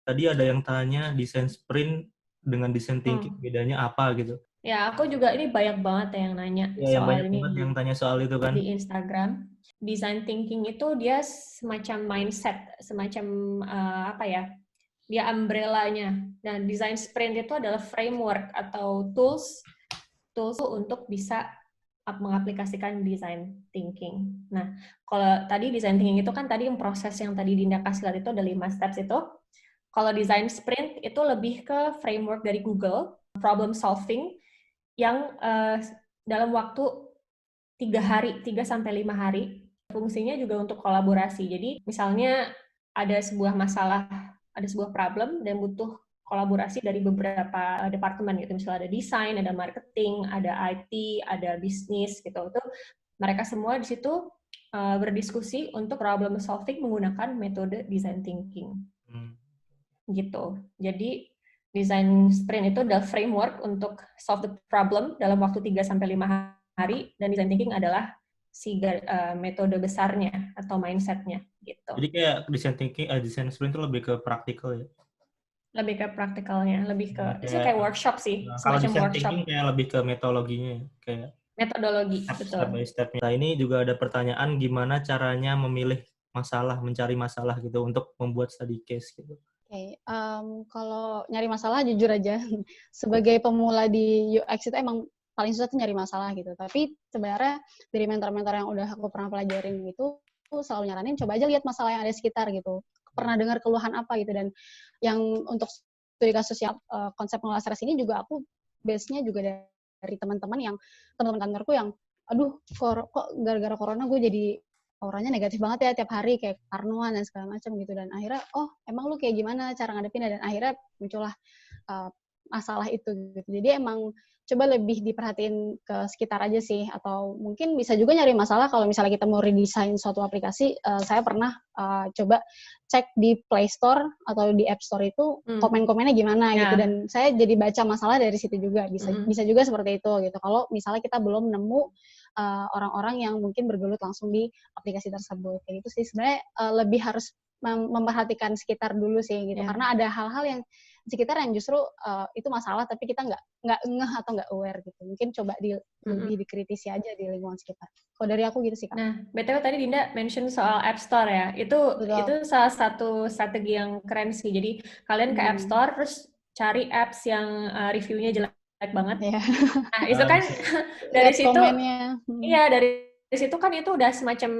tadi ada yang tanya desain sprint dengan desain thinking bedanya apa gitu. Ya, aku juga ini banyak banget yang nanya Ya, yang soal banyak ini banget yang tanya soal itu kan. di Instagram. Design thinking itu dia semacam mindset, semacam apa ya? Dia umbrella-nya. Dan design sprint itu adalah framework atau tools untuk bisa mengaplikasikan design thinking. Nah, kalau tadi design thinking itu kan tadi yang proses yang tadi Dinda kasih lihat itu ada 5 steps itu. Kalau design sprint itu lebih ke framework dari Google, problem solving, yang dalam waktu 3 sampai 5 hari. Fungsinya juga untuk kolaborasi. Jadi misalnya ada sebuah masalah, ada sebuah problem dan butuh kolaborasi dari beberapa departemen gitu. Misalnya ada desain, ada marketing, ada IT, ada bisnis gitu. Itu mereka semua di situ berdiskusi untuk problem solving menggunakan metode design thinking. Gitu. Jadi design sprint itu adalah framework untuk solve the problem dalam waktu 3 sampai 5 hari, dan design thinking adalah metode besarnya atau mindset-nya gitu. Jadi kayak design sprint itu lebih ke praktikal ya. Lebih ke praktikalnya, lebih ke Kayak workshop sih, kalau semacam design workshop. thinking kayak lebih ke metodologinya, kayak Metodologi, step betul. by step-nya. Nah, ini juga ada pertanyaan gimana caranya memilih masalah, mencari masalah gitu untuk membuat study case gitu. Oke, kalau nyari masalah jujur aja, sebagai pemula di UX itu emang paling susah tuh nyari masalah gitu. Tapi sebenarnya dari mentor-mentor yang udah aku pernah pelajarin itu selalu nyaranin coba aja lihat masalah yang ada di sekitar gitu. Pernah dengar keluhan apa gitu, dan yang untuk studi kasus yang konsep mengelola stres ini juga aku base-nya juga dari teman-teman kantorku yang aduh kok gara-gara corona gue jadi auranya negatif banget ya tiap hari, kayak parnoan dan segala macam gitu. Dan akhirnya emang lu kayak gimana cara ngadepinnya, dan akhirnya muncullah masalah itu gitu. Jadi emang coba lebih diperhatiin ke sekitar aja sih, atau mungkin bisa juga nyari masalah kalau misalnya kita mau redesign suatu aplikasi. Saya pernah coba cek di Play Store atau di App Store itu komen-komennya gimana gitu, dan saya jadi baca masalah dari situ juga. Bisa juga seperti itu gitu. Kalau misalnya kita belum nemu orang-orang yang mungkin bergelut langsung di aplikasi tersebut, kayak gitu sih. Sebenarnya lebih harus memperhatikan sekitar dulu sih gitu, karena ada hal-hal yang sekitar yang justru itu masalah tapi kita nggak ngeh atau nggak aware gitu. Mungkin coba lebih dikritisi aja di lingkungan sekitar. Kalau dari aku gitu sih, Kak. Nah, BTW tadi Dinda mention soal App Store ya. Itu salah satu strategi yang keren sih. Jadi kalian ke App Store terus cari apps yang reviewnya jelek banget. Nah, itu kan dari situ iya, dari situ kan itu udah semacam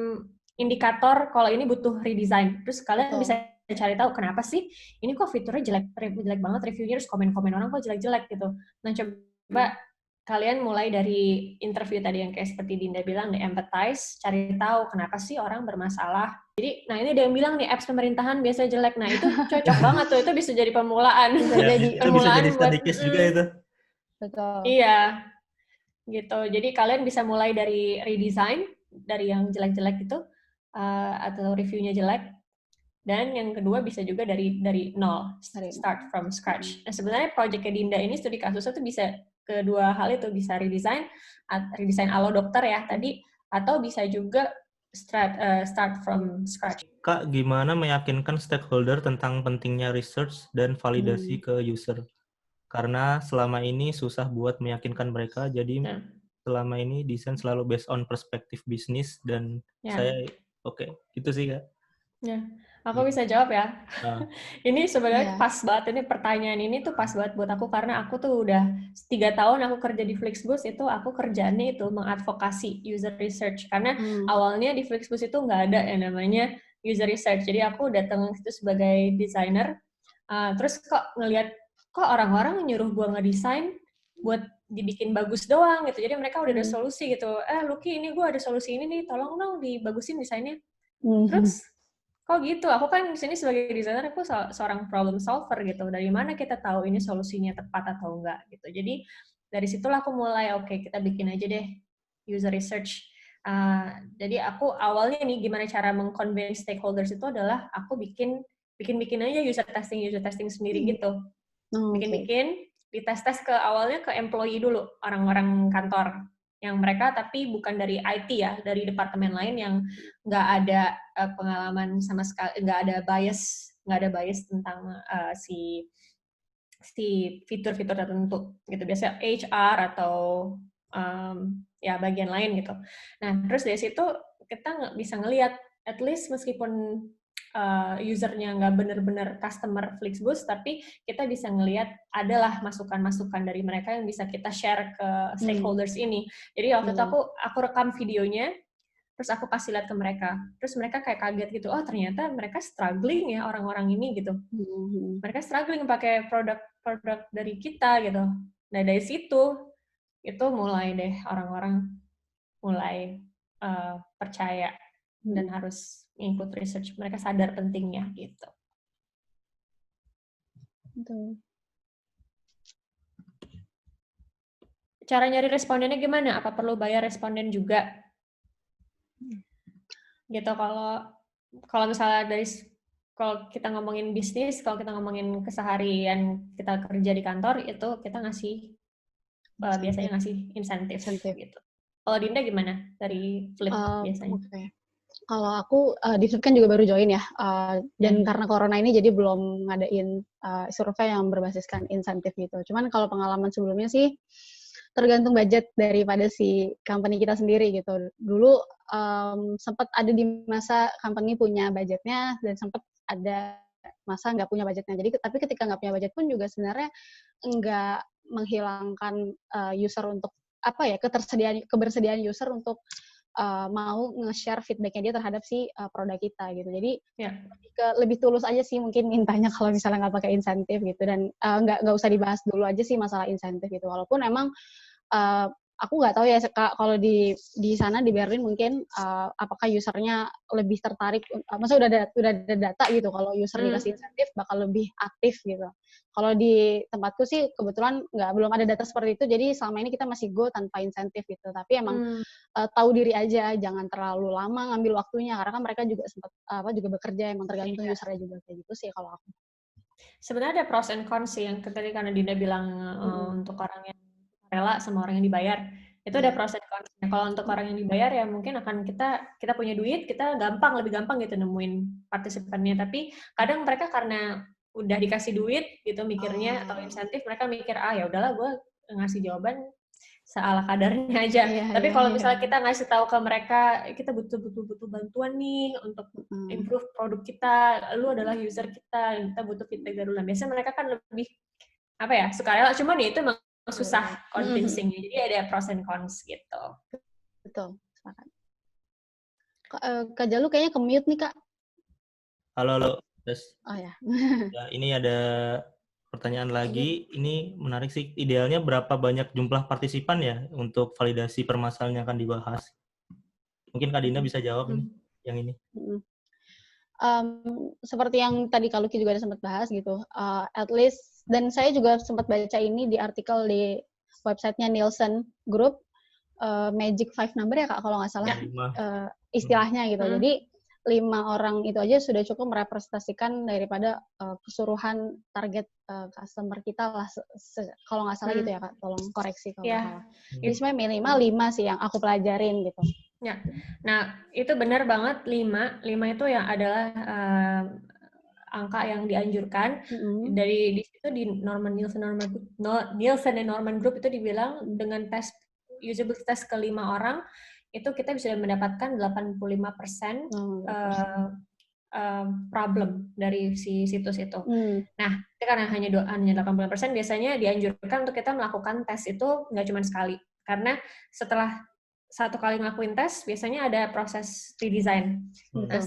indikator kalau ini butuh redesign. Terus kalian bisa cari tahu kenapa sih ini kok fiturnya jelek banget reviewnya, terus komen-komen orang kok jelek-jelek gitu. Nah, coba kalian mulai dari interview tadi yang kayak seperti Dinda bilang, nih, empathize, cari tahu kenapa sih orang bermasalah. Jadi, nah ini ada yang bilang nih apps pemerintahan biasa jelek. Nah, itu cocok banget tuh, itu bisa jadi permulaan. Itu bisa jadi study case juga itu. Betul. Iya. Gitu. Jadi kalian bisa mulai dari redesign dari yang jelek-jelek itu atau reviewnya jelek, dan yang kedua bisa juga dari nol, start from scratch. Nah, sebenarnya project Dinda ini studi kasusnya tuh bisa kedua hal itu, bisa redesign ala dokter ya tadi, atau bisa juga start from scratch. Kak, gimana meyakinkan stakeholder tentang pentingnya research dan validasi ke user? Karena selama ini susah buat meyakinkan mereka, jadi selama ini desain selalu based on perspektif bisnis, dan saya gitu sih, Kak. Ya, aku bisa jawab ya. Ini sebenarnya pas banget, ini pertanyaan ini tuh pas banget buat aku, karena aku tuh udah 3 tahun aku kerja di Flixbus, itu aku kerjaannya itu mengadvokasi user research, karena awalnya di Flixbus itu nggak ada yang namanya user research, jadi aku datang itu sebagai desainer, terus kok ngelihat kok orang-orang nyuruh gua ngedesain buat dibikin bagus doang gitu, jadi mereka udah ada solusi gitu, Lucky ini gua ada solusi ini nih, tolong dong dibagusin desainnya. Terus kok gitu? Aku kan di sini sebagai desainer, aku seorang problem solver gitu. Dari mana kita tahu ini solusinya tepat atau enggak gitu. Jadi dari situlah aku mulai, oke, kita bikin aja deh user research. Jadi aku awalnya nih gimana cara meng-convince stakeholders itu adalah aku bikin aja user testing sendiri gitu. Bikin dites ke awalnya ke employee dulu, orang-orang kantor yang mereka tapi bukan dari IT ya, dari departemen lain yang nggak ada pengalaman sama sekali, nggak ada bias nggak ada bias tentang si fitur-fitur tertentu gitu, biasanya HR atau ya bagian lain gitu. Nah terus dari situ kita bisa ngelihat at least meskipun usernya nggak benar-benar customer Flixbus, tapi kita bisa ngelihat adalah masukan-masukan dari mereka yang bisa kita share ke stakeholders ini. Jadi waktu itu aku rekam videonya, terus aku kasih lihat ke mereka, terus mereka kayak kaget gitu, oh ternyata mereka struggling ya orang-orang ini gitu, mereka struggling pakai produk dari kita gitu. Nah dari situ itu mulai deh orang-orang mulai percaya dan harus ikut research, mereka sadar pentingnya gitu. Betul. Cara nyari respondennya gimana? Apa perlu bayar responden juga? Gitu kalau misalnya kalau kita ngomongin bisnis, kalau kita ngomongin keseharian kita kerja di kantor, itu kita ngasih biasanya ngasih insentif gitu. Kalau Dinda gimana dari Flip biasanya? Okay. Kalau aku di Flip kan juga baru join ya, dan karena corona ini jadi belum ngadain survei yang berbasiskan insentif gitu. Cuman kalau pengalaman sebelumnya sih tergantung budget daripada si company kita sendiri gitu. Dulu sempat ada di masa company punya budgetnya dan sempat ada masa nggak punya budgetnya. Jadi tapi ketika nggak punya budget pun juga sebenarnya nggak menghilangkan user untuk kebersediaan user untuk mau nge-share feedback-nya dia terhadap si produk kita gitu. Jadi lebih tulus aja sih mungkin mintanya kalau misalnya nggak pakai insentif gitu, dan nggak usah dibahas dulu aja sih masalah insentif gitu. Walaupun emang aku nggak tahu ya kalau di sana di Berlin mungkin apakah usernya lebih tertarik, maksudnya udah ada data gitu kalau user dikasih insentif bakal lebih aktif gitu. Kalau di tempatku sih kebetulan belum ada data seperti itu, jadi selama ini kita masih go tanpa insentif gitu. Tapi emang tahu diri aja, jangan terlalu lama ngambil waktunya karena kan mereka juga sempat juga bekerja, emang tergantung usernya juga kayak gitu sih kalau aku. Sebenarnya ada pros and cons sih yang tadi karena Dinda bilang untuk orang yang rela sama orang yang dibayar, itu ada pros and cons. Kalau untuk orang yang dibayar ya mungkin akan kita punya duit, kita lebih gampang gitu nemuin partisipannya. Tapi kadang mereka karena udah dikasih duit gitu mikirnya atau insentif, mereka mikir ya udahlah gue ngasih jawaban seala kadarnya aja. Tapi kalau misalnya kita ngasih tahu ke mereka, kita butuh bantuan nih untuk improve produk kita, lu adalah user kita butuh feedback dari lu. Biasanya mereka kan lebih sukarela, cuman ya itu memang susah convincing-nya. Jadi ada pros and cons gitu. Betul, sepakat. Kak Jalu kayaknya ke-mute nih, Kak. Halo. Terus. Oh ya. Ini ada pertanyaan lagi. Ini menarik sih. Idealnya berapa banyak jumlah partisipan ya untuk validasi permasalahan yang akan dibahas? Mungkin Kak Dinda bisa jawab nih yang ini. Seperti yang tadi Kak Luki juga ada sempat bahas gitu. At least, dan saya juga sempat baca ini di artikel di websitenya Nielsen Group, Magic 5 number ya Kak, kalau nggak salah istilahnya gitu. Jadi 5 orang itu aja sudah cukup merepresentasikan daripada keseluruhan target customer kita lah, kalau nggak salah gitu ya Kak, tolong koreksi kalau nggak salah. Jadi sebenarnya minimal 5 sih yang aku pelajarin gitu. Ya, nah itu benar banget 5 itu yang adalah angka yang dianjurkan. Dari di situ di Nielsen dan Norman Group itu dibilang dengan tes usability test ke 5 orang itu kita bisa mendapatkan 85% problem dari si situs itu. Nah, karena hanya 85%, biasanya dianjurkan untuk kita melakukan tes itu nggak cuma sekali. Karena setelah 1 kali ngelakuin tes, biasanya ada proses redesign. Nah,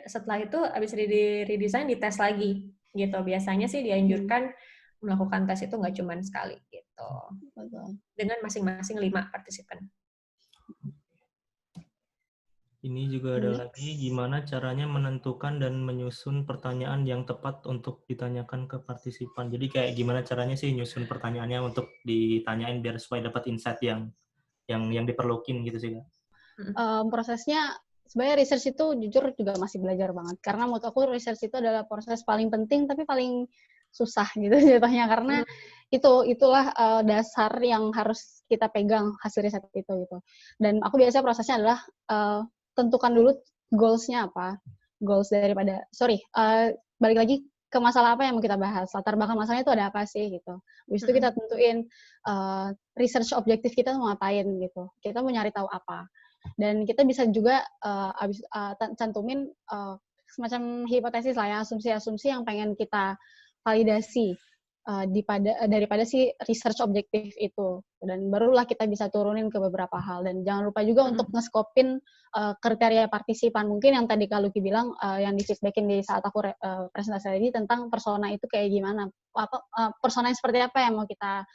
setelah itu habis redesign dites lagi gitu. Biasanya sih dianjurkan melakukan tes itu nggak cuma sekali gitu. Dengan masing-masing 5 partisipan. Ini juga ada lagi, gimana caranya menentukan dan menyusun pertanyaan yang tepat untuk ditanyakan ke partisipan. Jadi kayak gimana caranya sih nyusun pertanyaannya untuk ditanyain biar supaya dapat insight yang diperlukan gitu sih Kak. Prosesnya sebenarnya research itu jujur juga masih belajar banget. Karena menurut aku research itu adalah proses paling penting tapi paling susah gitu jatuhnya, karena itulah dasar yang harus kita pegang hasil riset itu gitu. Dan aku biasanya prosesnya adalah tentukan dulu goals-nya apa. goals daripada, balik lagi ke masalah apa yang mau kita bahas, latar belakang masalahnya itu ada apa sih gitu. Habis itu kita tentuin research objektif kita mau ngapain gitu, kita mau nyari tahu apa. Dan kita bisa juga cantumin semacam hipotesis lah ya, asumsi-asumsi yang pengen kita validasi daripada si research objektif itu, dan barulah kita bisa turunin ke beberapa hal. Dan jangan lupa juga untuk nge-scope-in kriteria partisipan, mungkin yang tadi Kak Luki bilang yang di feedbackin di saat aku presentasi tadi tentang persona itu kayak gimana, persona yang seperti apa yang mau kita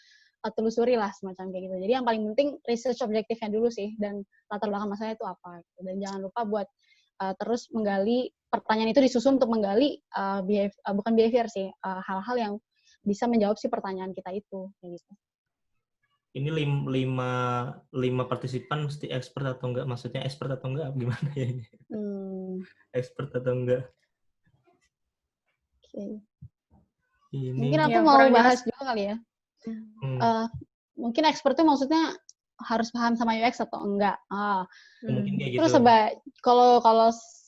telusuri lah, semacam kayak gitu. Jadi yang paling penting research objektifnya dulu sih, dan latar belakang masalahnya itu apa gitu. Dan jangan lupa buat terus menggali, pertanyaan itu disusun untuk menggali bukan behavior sih, hal-hal yang bisa menjawab si pertanyaan kita itu kayak gitu. Ini 5 partisipan mesti expert atau enggak? Maksudnya expert atau enggak? Gimana ya ini? Expert atau enggak? Okay. Ini mungkin aku mau bahas juga kali ya. Mungkin expert itu maksudnya harus paham sama UX atau enggak? Mungkin kayak gitu. Terus kalau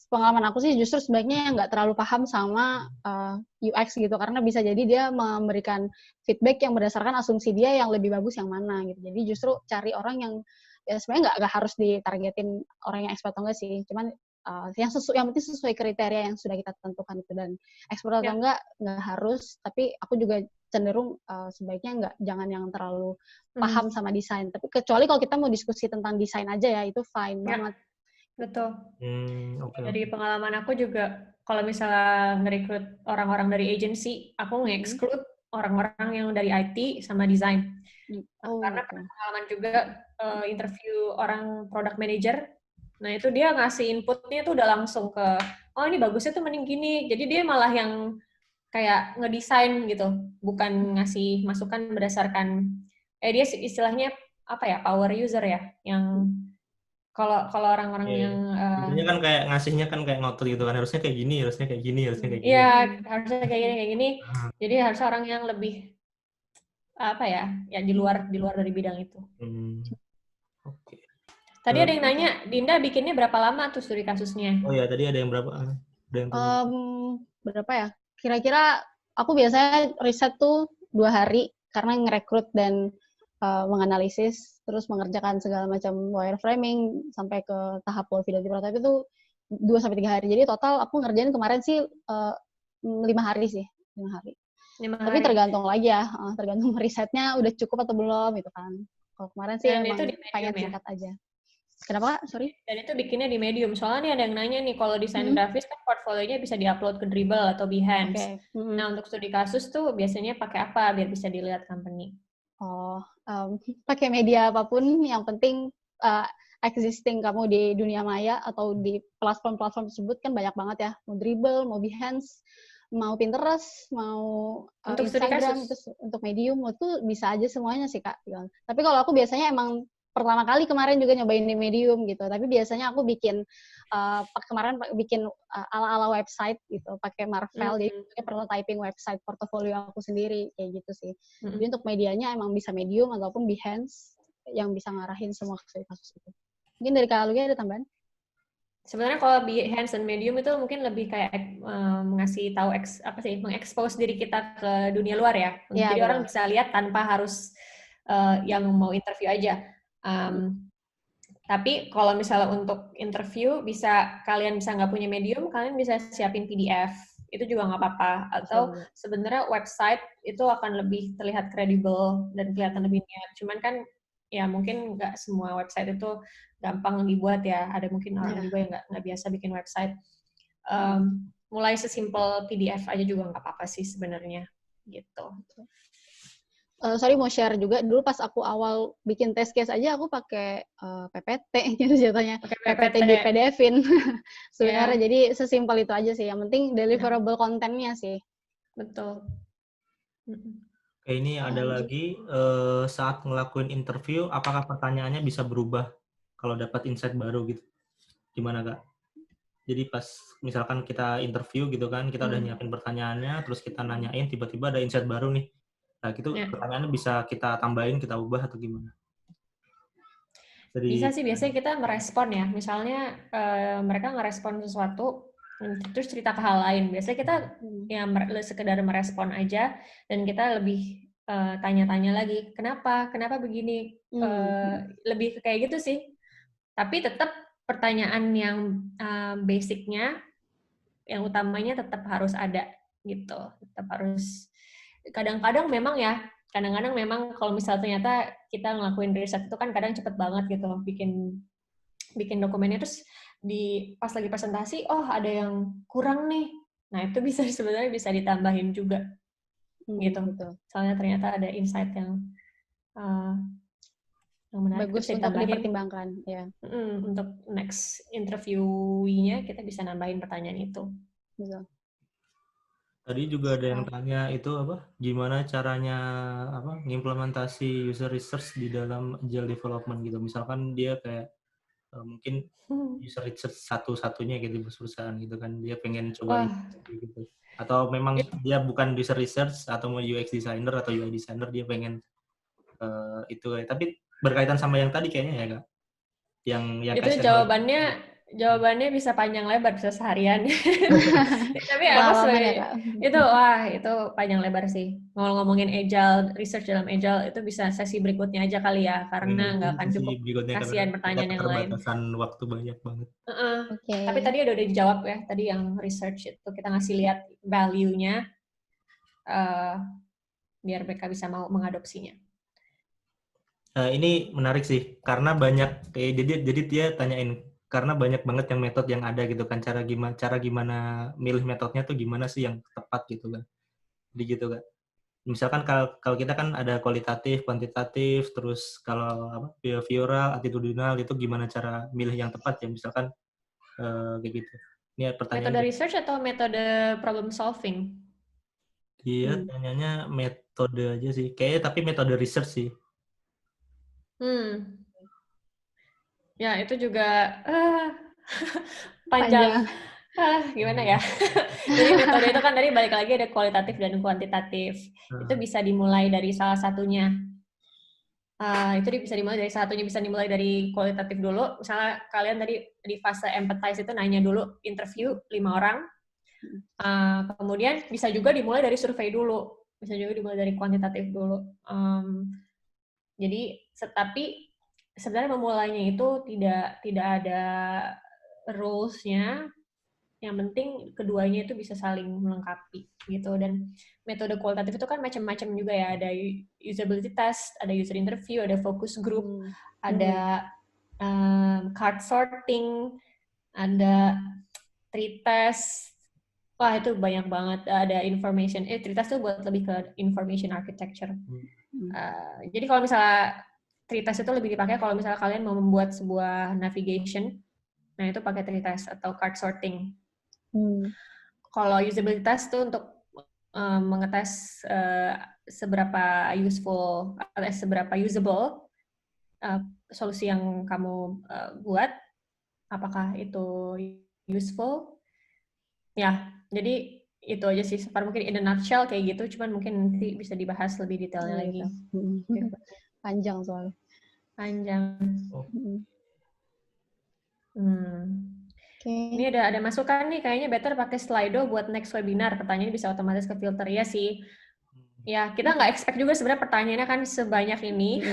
pengalaman aku sih justru sebaiknya nggak terlalu paham sama UX gitu, karena bisa jadi dia memberikan feedback yang berdasarkan asumsi dia yang lebih bagus yang mana gitu. Jadi justru cari orang yang ya sebenarnya nggak harus ditargetin orang yang expert atau enggak sih, cuman yang penting sesuai kriteria yang sudah kita tentukan itu. Dan expert atau enggak harus, tapi aku juga cenderung sebaiknya jangan yang terlalu paham sama desain. Tapi kecuali kalau kita mau diskusi tentang desain aja ya, itu fine banget. Betul. Okay. Dari pengalaman aku juga, kalau misalnya nge-recruit orang-orang dari agency, aku nge-exclude orang-orang yang dari IT sama desain. Karena pengalaman juga interview orang product manager, nah itu dia ngasih inputnya tuh udah langsung ke, oh ini bagusnya tuh mending gini. Jadi dia malah yang kayak ngedesain gitu, bukan ngasih masukan berdasarkan, dia istilahnya apa ya, power user ya, yang kalau orang-orang yang biasanya kan kayak ngasihnya kan kayak ngotot gitu kan, harusnya kayak gini, harusnya kayak gini, harusnya kayak gini. Iya, harusnya kayak gini. Jadi harus orang yang lebih apa ya di luar dari bidang itu. Okay. Tadi ada yang nanya, Dinda bikinnya berapa lama tuh studi kasusnya? Oh ya, tadi ada yang berapa? Berapa ya? Kira-kira aku biasanya riset tuh 2 hari karena ngerekrut dan menganalisis, terus mengerjakan segala macam wireframing sampai ke tahap fidelity prototype itu 2-3 hari. Jadi total aku ngerjain kemarin sih 5 hari sih, 5 hari. Tapi tergantung lagi ya, tergantung risetnya udah cukup atau belum gitu kan. Kalau kemarin sih emang pengen singkat aja. Kenapa? Sorry? Dan itu bikinnya di Medium. Soalnya nih ada yang nanya nih, kalau desain grafis kan portfolionya bisa diupload ke Dribbble atau Behance. Okay. Nah, untuk studi kasus tuh biasanya pakai apa biar bisa dilihat company? Pakai media apapun, yang penting existing kamu di dunia maya atau di platform-platform tersebut kan banyak banget ya. Mau Dribbble, mau Behance, mau Pinterest, mau untuk Instagram, terus untuk Medium, itu bisa aja semuanya sih Kak. Tapi kalau aku biasanya emang pertama kali kemarin juga nyobain di Medium gitu, tapi biasanya aku kemarin bikin ala-ala website gitu, pakai Marvel, jadi pakai prototyping website portofolio aku sendiri kayak gitu sih. Jadi untuk medianya emang bisa Medium ataupun Behance yang bisa ngarahin semua kasus itu. Mungkin dari Kak Luki ada tambahan? Sebenarnya kalau Behance dan Medium itu mungkin lebih kayak ngasih tahu mengekspos diri kita ke dunia luar ya. Jadi orang bisa lihat tanpa harus yang mau interview aja. Tapi kalau misalnya untuk interview kalian bisa nggak punya Medium, kalian bisa siapin PDF, itu juga nggak apa-apa. Atau sebenarnya website itu akan lebih terlihat kredibel dan kelihatan lebih niat. Cuman kan ya mungkin nggak semua website itu gampang dibuat ya. Ada mungkin orang juga yang nggak biasa bikin website. Mulai sesimpel PDF aja juga nggak apa-apa sih sebenarnya gitu. Sorry mau share juga, dulu pas aku awal bikin test case aja aku pakai PPT gitu jatuhnya. PPT di PDF-in. Sebenarnya jadi sesimpel itu aja sih. Yang penting deliverable kontennya sih. Betul. Oke, ini ada lagi saat ngelakuin interview, apakah pertanyaannya bisa berubah kalau dapat insight baru gitu? Gimana Kak? Jadi pas misalkan kita interview gitu kan, kita udah nyiapin pertanyaannya, terus kita nanyain, tiba-tiba ada insight baru nih. Nah, gitu pertanyaannya bisa kita tambahin, kita ubah atau gimana? Bisa sih, biasanya kita merespon ya. Misalnya mereka ngerespon sesuatu, terus cerita ke hal lain. Biasanya kita ya sekedar merespon aja, dan kita lebih tanya-tanya lagi, kenapa begini, lebih kayak gitu sih. Tapi tetap pertanyaan yang basicnya, yang utamanya tetap harus ada gitu. Tetap harus. Kadang-kadang memang kalau misalnya ternyata kita ngelakuin riset itu kan kadang cepet banget gitu, bikin dokumennya, terus pas lagi presentasi, ada yang kurang nih. Nah, itu sebenarnya bisa ditambahin juga. Gitu. Betul. Soalnya ternyata ada insight yang menarik, bagus untuk dipertimbangkan, ya. Untuk next interview-nya kita bisa nambahin pertanyaan itu. Betul. Tadi juga ada yang tanya itu gimana caranya ngimplementasi user research di dalam agile development gitu. Misalkan dia kayak mungkin user research satu-satunya gitu di perusahaan gitu kan, dia pengen coba gitu. Atau memang dia bukan user research atau mau UX designer atau UI designer, dia pengen itu. Tapi berkaitan sama yang tadi kayaknya ya Kak. Yang itu jawabannya bisa panjang lebar, bisa seharian. Tapi itu panjang lebar sih. Ngomongin agile, research dalam agile itu bisa sesi berikutnya aja kali ya, karena nggak akan cukup, kasihan pertanyaan yang lain. Keterbatasan waktu banyak banget. Tapi tadi udah dijawab ya, tadi yang research itu kita ngasih lihat value-nya, biar mereka bisa mau mengadopsinya. Ini menarik sih, karena banyak jadi dia tanyain, karena banyak banget yang metode yang ada gitu kan, cara gimana milih metodenya tuh gimana sih yang tepat gitu kan. Jadi gitu kan. Misalkan kalau kita kan ada kualitatif, kuantitatif, terus kalau behavioral, attitudinal, itu gimana cara milih yang tepat ya, misalkan kayak gitu. Ini pertanyaan. Metode research atau metode problem solving? Dia tanyanya metode aja sih, kayaknya, tapi metode research sih. Ya, itu juga panjang. Gimana ya? Jadi metode itu kan tadi balik lagi ada kualitatif dan kuantitatif. Itu bisa dimulai dari salah satunya. Bisa dimulai dari kualitatif dulu. Misalnya kalian tadi di fase empathize itu nanya dulu, interview 5 orang. Kemudian bisa juga dimulai dari survei dulu. Bisa juga dimulai dari kuantitatif dulu. Tapi sebenarnya memulainya itu tidak ada rules-nya. Yang penting keduanya itu bisa saling melengkapi gitu. Dan metode kualitatif itu kan macam-macam juga ya, ada usability test, ada user interview, ada focus group, ada card sorting, ada tree test. Wah, itu banyak banget. Ada information, tree test itu buat lebih ke information architecture. Jadi kalau misalnya tree test itu lebih dipakai kalau misalnya kalian mau membuat sebuah navigation, nah itu pakai tree test atau card sorting. Kalau usability test itu untuk mengetes seberapa useful atau seberapa usable solusi yang kamu buat, apakah itu useful. Ya, jadi itu aja sih. Mungkin in a nutshell kayak gitu, cuman mungkin nanti bisa dibahas lebih detailnya lagi. Panjang soalnya. Panjang. Ini ada masukan nih, kayaknya better pakai Slido buat next webinar. Pertanyaan bisa otomatis ke filter. Ya sih. Ya, kita nggak expect juga sebenarnya pertanyaannya kan sebanyak ini.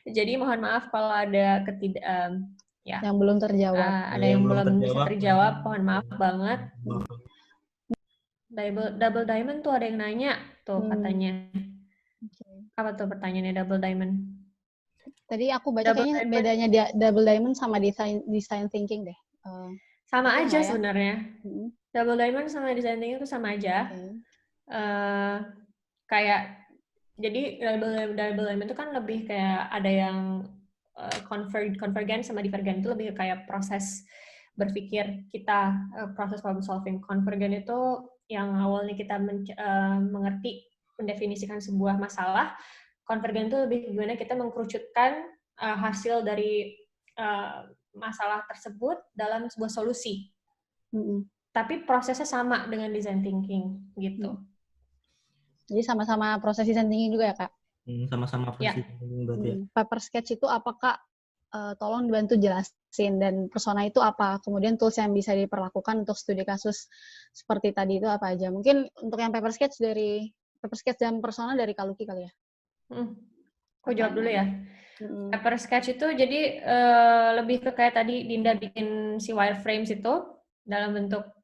Jadi mohon maaf kalau ada yang belum terjawab. Ada yang belum bisa terjawab, mohon maaf banget. Double diamond tuh ada yang nanya tuh katanya. Apa tuh pertanyaannya double diamond? Tadi aku baca kayaknya bedanya double diamond sama design thinking deh. Sama aja sebenarnya. Double diamond sama design thinking itu sama aja. Kayak jadi double diamond itu kan lebih kayak ada yang convergent sama divergent, itu lebih kayak proses berpikir kita, proses problem solving. Convergent itu yang awalnya kita mengerti, mendefinisikan sebuah masalah. Convergent itu lebih gimana kita mengkerucutkan hasil dari masalah tersebut dalam sebuah solusi. Tapi prosesnya sama dengan design thinking gitu. Jadi sama-sama proses design thinking juga ya, Kak? Sama-sama proses design thinking berarti ya. Paper sketch itu apakah tolong dibantu jelasin, dan persona itu apa, kemudian tools yang bisa diperlakukan untuk studi kasus seperti tadi itu apa aja. Mungkin untuk yang paper sketch dan persona dari Kaluki kali ya. Aku jawab dulu ya. Paper sketch itu jadi lebih ke kayak tadi Dinda bikin si wireframes itu dalam bentuk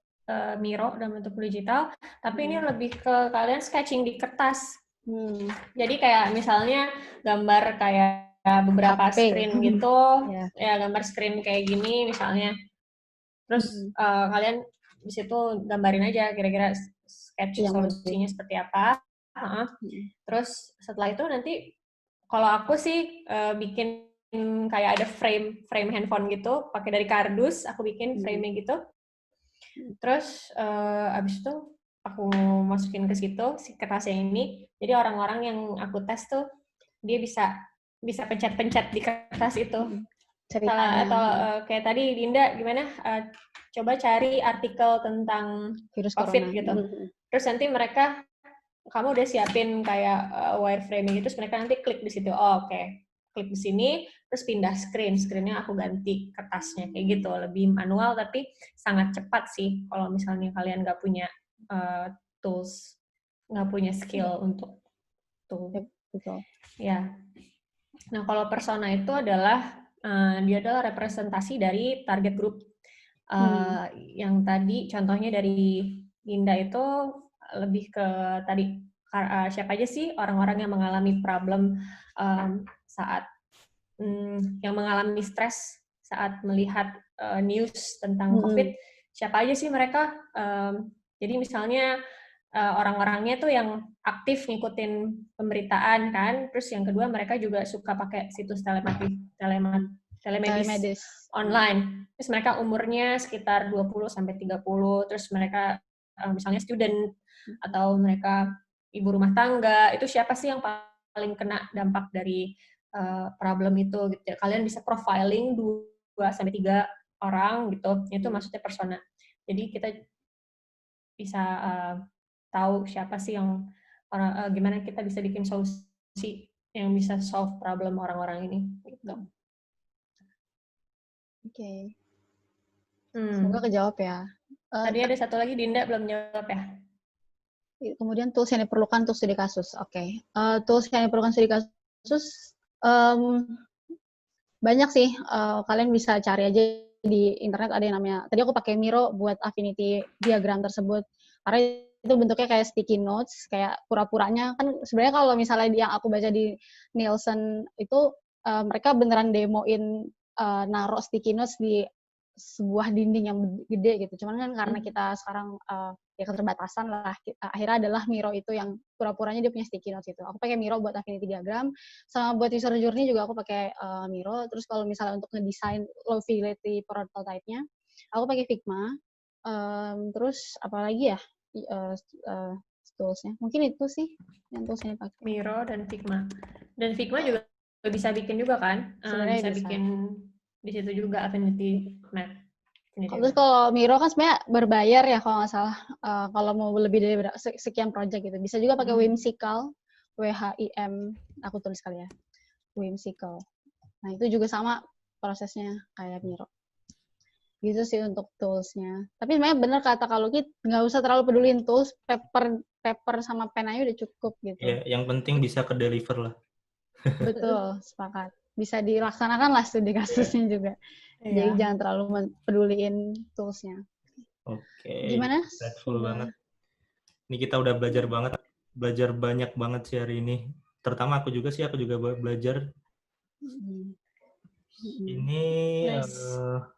Miro, dalam bentuk digital, tapi ini lebih ke kalian sketching di kertas. Jadi kayak misalnya gambar kayak beberapa HP. screen gitu, ya gambar screen kayak gini misalnya. Terus kalian di situ gambarin aja kira-kira sketch solusinya seperti apa. Terus setelah itu nanti kalau aku sih bikin kayak ada frame handphone gitu, pakai dari kardus, aku bikin frame-nya gitu. Terus abis itu aku masukin ke situ si kertasnya ini. Jadi orang-orang yang aku tes tuh dia bisa pencet-pencet di kertas itu. Atau kayak tadi Dinda gimana? Coba cari artikel tentang virus COVID corona gitu. Terus nanti kamu udah siapin kayak wireframing itu, terus mereka nanti klik di situ. Oh, oke. Klik di sini, terus pindah screen-nya aku ganti kertasnya kayak gitu. Lebih manual tapi sangat cepat sih kalau misalnya kalian nggak punya tools, nggak punya skill untuk tool. Betul. Ya. Nah, kalau persona itu adalah dia adalah representasi dari target group. Yang tadi contohnya dari Dinda itu lebih ke tadi siapa aja sih orang-orang yang mengalami problem saat yang mengalami stres saat melihat news tentang COVID, siapa aja sih mereka? Jadi misalnya orang-orangnya tuh yang aktif ngikutin pemberitaan kan, terus yang kedua mereka juga suka pakai situs telemedis online. Terus mereka umurnya sekitar 20-30, terus mereka misalnya student atau mereka ibu rumah tangga, itu siapa sih yang paling kena dampak dari problem itu gitu. Kalian bisa profiling 2-3 orang gitu. Itu maksudnya persona. Jadi kita bisa tahu siapa sih yang gimana kita bisa bikin solusi yang bisa solve problem orang-orang ini gitu. Oke. Semoga kejawab ya. Tadi ada satu lagi Dinda belum jawab ya. Kemudian tools yang diperlukan untuk studi kasus. Oke. Tools yang diperlukan studi kasus banyak sih. Kalian bisa cari aja di internet, ada yang namanya, tadi aku pakai Miro buat affinity diagram tersebut. Karena itu bentuknya kayak sticky notes, kayak pura-puranya kan sebenarnya kalau misalnya yang aku baca di Nielsen itu mereka beneran demoin naruh sticky notes di sebuah dinding yang gede gitu. Cuman kan karena kita sekarang ya keterbatasan lah, akhirnya adalah Miro itu yang pura-puranya dia punya sticky notes itu. Aku pakai Miro buat affinity diagram, sama buat user journey juga aku pakai Miro. Terus kalau misalnya untuk ngedesain low fidelity prototype-nya, aku pakai Figma. Terus apalagi ya toolsnya? Mungkin itu sih yang toolsnya pakai. Miro dan Figma. Dan Figma juga bisa bikin juga kan? Bisa bikin di situ juga affinity map. Terus kalau Miro kan sebenarnya berbayar ya kalau nggak salah. Kalau mau lebih dari sekian project gitu. Bisa juga pakai Whimsical, WHIM, aku tulis kali ya. Whimsical. Nah itu juga sama prosesnya kayak Miro. Gitu sih untuk toolsnya. Tapi sebenarnya benar kata kalau kita nggak usah terlalu peduliin tools, paper sama pen aja udah cukup gitu. Ya, yang penting bisa ke deliver lah. Betul, sepakat. Bisa dilaksanakan lah studi kasusnya juga. Jadi jangan terlalu peduliin tools-nya. Oke. Gimana? Grateful banget. Ini kita udah belajar banyak banget sih hari ini. Terutama aku juga belajar. Ini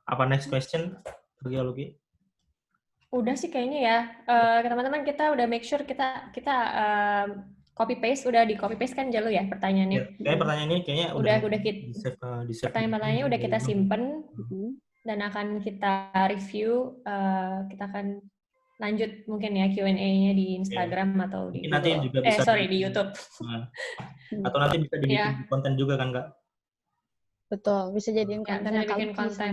apa next question? Luki? Udah sih kayaknya ya. Teman-teman kita udah make sure kita copy paste, udah di copy paste kan Jalu ya pertanyaannya. Ya, kayak pertanyaan ini kayaknya udah kita pertanyaan-pertanyaannya udah kita simpen dan akan kita review. Kita akan lanjut mungkin ya Q&A-nya di Instagram atau di nanti juga bisa di YouTube. Atau nanti bisa dibikin konten juga kan Kak? Betul, bisa jadiin konten bikin konten.